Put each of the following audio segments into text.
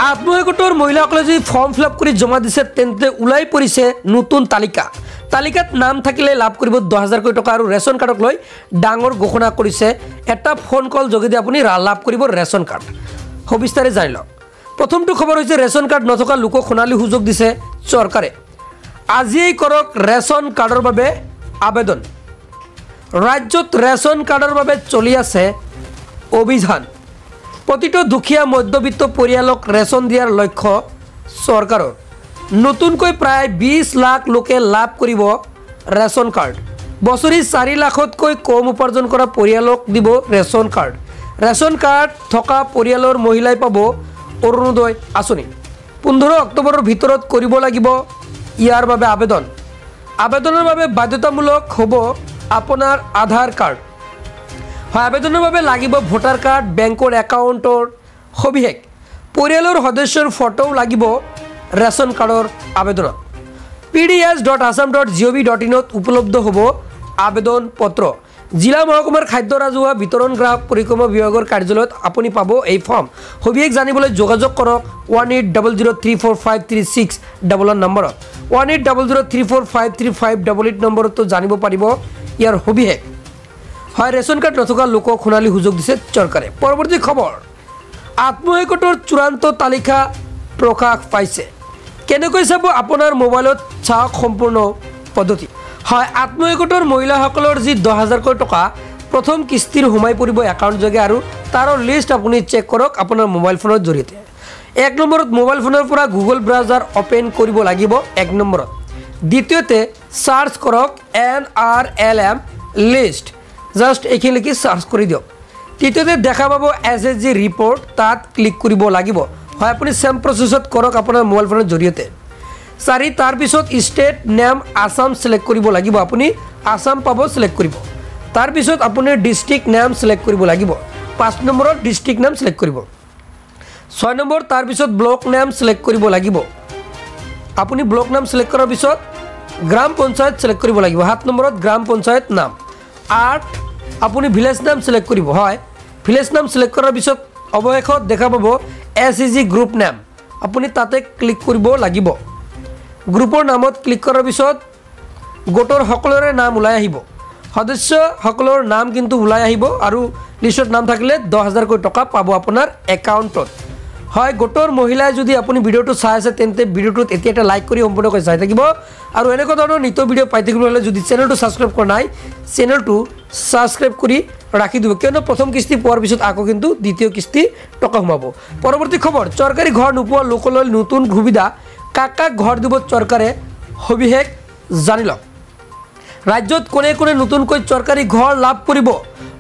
আত্মসহায়ক গোটৰ মহিলাসকলে যদি ফৰ্ম ফিল আপ কৰি জমা দিছে তেন্তে ওলাই পৰিছে নতুন তালিকাত নাম থাকিলে লাভ কৰিব 10,000 টকা আৰু ৰেচন কাৰ্ডক লৈ ডাঙৰ ঘোষণা কৰিছে এটা ফোন কল যোগেদি আপুনি লাভ কৰিব ৰেচন কাৰ্ড সবিস্তাৰে জানি লওক। প্ৰথমটো খবৰ হৈছে ৰেচন কাৰ্ড নথকা লোকক সোণালী সুযোগ দিছে চৰকাৰে। আজিয়েই কৰক ৰেচন কাৰ্ডৰ বাবে আবেদন। ৰাজ্যত ৰেচন কাৰ্ডৰ বাবে চলি আছে অভিযান। প্ৰতিটো দুখীয়া মধ্যবিত্ত পৰিয়ালক ৰেচন দিয়াৰ লক্ষ্য চৰকাৰৰ। নতুনকৈ প্ৰায় 20 লাখ লোকে লাভ কৰিব ৰেচন কাৰ্ড। বছৰি 4 লাখতকৈ কম উপাৰ্জন কৰা পৰিয়ালক দিব ৰেচন কাৰ্ড। ৰেচন কাৰ্ড থকা পৰিয়ালৰ মহিলাই পাব অৰুণোদয় আঁচনি। 15 অক্টোবৰৰ ভিতৰত কৰিব লাগিব ইয়াৰ বাবে আবেদন। আবেদনৰ বাবে বাধ্যতামূলক হ'ব আপোনাৰ আধাৰ কাৰ্ড। হয়, আবেদনৰ বাবে লাগিব ভোটাৰ কাৰ্ড, বেংকৰ একাউণ্টৰ সবিশেষ, পৰিয়ালৰ সদস্যৰ ফটোও লাগিব ৰেচন কাৰ্ডৰ আবেদনত। pds.assam.gov.in উপলব্ধ হ'ব আবেদন পত্ৰ। জিলা মহকুমাৰ খাদ্য ৰাজহুৱা বিতৰণ গ্ৰাহক পৰিক্ৰমা বিভাগৰ কাৰ্যালয়ত আপুনি পাব এই ফৰ্ম। সবিশেষ জানিবলৈ যোগাযোগ কৰক 1800345336 নম্বৰত। 1800345358 নম্বৰতো জানিব পাৰিব ইয়াৰ সবিশেষ। হয়, ৰেচন কাৰ্ড নথকা লোকক সোণালী সুযোগ দিছে চৰকাৰে। পৰৱৰ্তী খবৰ, আত্মসহায়ক গোটৰ চূড়ান্ত তালিকা প্ৰকাশ পাইছে। কেনেকৈ চাব আপোনাৰ মোবাইলত চাওক সম্পূৰ্ণ পদ্ধতি। হয়, আত্মসহায়ক গোটৰ মহিলাসকলৰ যি 10,000 টকা প্ৰথম কিস্তিৰ সোমাই পৰিব একাউণ্ট যোগে আৰু তাৰ লিষ্ট আপুনি চেক কৰক আপোনাৰ মোবাইল ফোনৰ জৰিয়তে। 1 নম্বৰত মোবাইল ফোনৰ পৰা গুগল ব্ৰাউজাৰ অপেন কৰিব লাগিব 1 নম্বৰত। দ্বিতীয়তে চাৰ্চ কৰক NRLM লিষ্ট, জাষ্ট এইখিনি লিখি চাৰ্চ কৰি দিয়ক। তৃতীয়তে দেখা পাব SSG ৰিপৰ্ট, তাত ক্লিক কৰিব লাগিব। হয়, আপুনি চেম প্ৰচেছত কৰক আপোনাৰ মোবাইল ফোনৰ জৰিয়তে। 4 তাৰপিছত ষ্টেট নেম আসাম সিলেক্ট কৰিব লাগিব। আপুনি আসাম পাব সিলেক্ট কৰিব। তাৰপিছত আপুনি ডিষ্ট্ৰিক্ট নেম সিলেক্ট কৰিব লাগিব। 5 নম্বৰত ডিষ্ট্ৰিক্ট নেম সিলেক্ট কৰিব। 6 নম্বৰ তাৰপিছত ব্লক নেম সিলেক্ট কৰিব লাগিব। আপুনি ব্লক নাম সিলেক্ট কৰাৰ পিছত গ্ৰাম পঞ্চায়ত সিলেক্ট কৰিব লাগিব। 7 নম্বৰত গ্ৰাম পঞ্চায়ত নাম। 8 আপুনি ভিলেজ নাম সিলেক্ট কৰিব। হয়, ভিলেজ নাম সিলেক্ট কৰাৰ পিছত অৱশেষত দেখা পাব SSG গ্ৰুপ নেম, আপুনি তাতে ক্লিক কৰিব লাগিব। গ্ৰুপৰ নামত ক্লিক কৰাৰ পিছত গোটৰ সকলোৰে নাম ওলাই আহিব। সদস্যসকলৰ নাম কিন্তু ওলাই আহিব আৰু লিষ্টত নাম থাকিলে 10,000 টকা পাব আপোনাৰ একাউণ্টত। হয়, গোটৰ মহিলাই যদি আপুনি ভিডিঅ'টো চাই আছে তেন্তে ভিডিঅ'টোত এতিয়া এটা লাইক কৰি সম্পূৰ্ণকৈ চাই থাকিব আৰু এনেকুৱা ধৰণৰ নিত্য ভিডিঅ' পাই থাকিবলৈ হ'লে যদি চেনেলটো ছাবস্ক্ৰাইব কৰা নাই চেনেলটো ছাবস্ক্ৰাইব কৰি ৰাখি দিব, কিয়নো প্ৰথম কিস্তি পোৱাৰ পিছত আকৌ কিন্তু দ্বিতীয় কিস্তি টকা সোমাব। পৰৱৰ্তী খবৰ, চৰকাৰী ঘৰ নোপোৱা লোকলৈ নতুন সুবিধা, কাক কাক ঘৰ দিব চৰকাৰে সবিশেষ জানি লওক। ৰাজ্যত কোনে কোনে নতুনকৈ চৰকাৰী ঘৰ লাভ কৰিব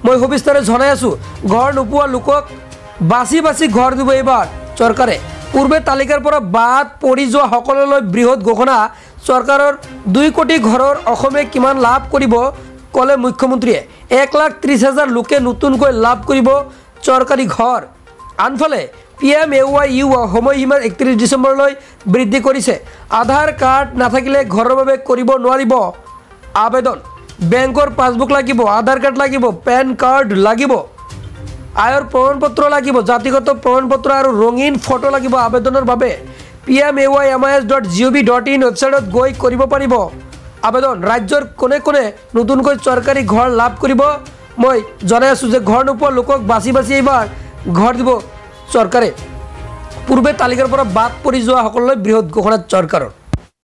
মই সবিস্তাৰে জনাই আছোঁ। ঘৰ নোপোৱা লোকক বাছি বাছি ঘৰ দিব এইবাৰ চৰকাৰে। পূৰ্বে তালিকাৰ পৰা বাদ পৰি যোৱা সকললৈ বৃহৎ ঘোষণা। চৰকাৰৰ 2 কোটি ঘৰৰ অসমে কিমান লাভ কৰিব ক'লে মুখ্যমন্ত্ৰীয়ে। 1,30,000 লোকে নতুনকৈ লাভ কৰিব চৰকাৰী ঘৰ। আনফালে PMAY সময়সীমা 31 ডিচেম্বৰলৈ বৃদ্ধি কৰিছে। আধাৰ কাৰ্ড নাথাকিলে ঘৰৰ বাবে কৰিব নোৱাৰিব আবেদন। বেংকৰ পাছবুক লাগিব, আধাৰ কাৰ্ড লাগিব, পেন কাৰ্ড লাগিব, আয়ৰ প্ৰমাণপত্ৰ লাগিব, জাতিগত প্ৰমাণপত্ৰ আৰু ৰঙীন ফটো লাগিব আবেদনৰ বাবে। PMAY.MIS.gov.in ৱেবছাইটত গৈ কৰিব পাৰিব আবেদন। ৰাজ্যৰ কোনে কোনে নতুনকৈ চৰকাৰী ঘৰ লাভ কৰিব মই জনাই আছোঁ যে ঘৰ নোপোৱা লোকক বাছি বাছি এইবাৰ ঘৰ দিব চৰকাৰে। পূৰ্বে তালিকাৰ পৰা বাদ পৰি যোৱা সকললৈ বৃহৎ ঘোষণা চৰকাৰৰ।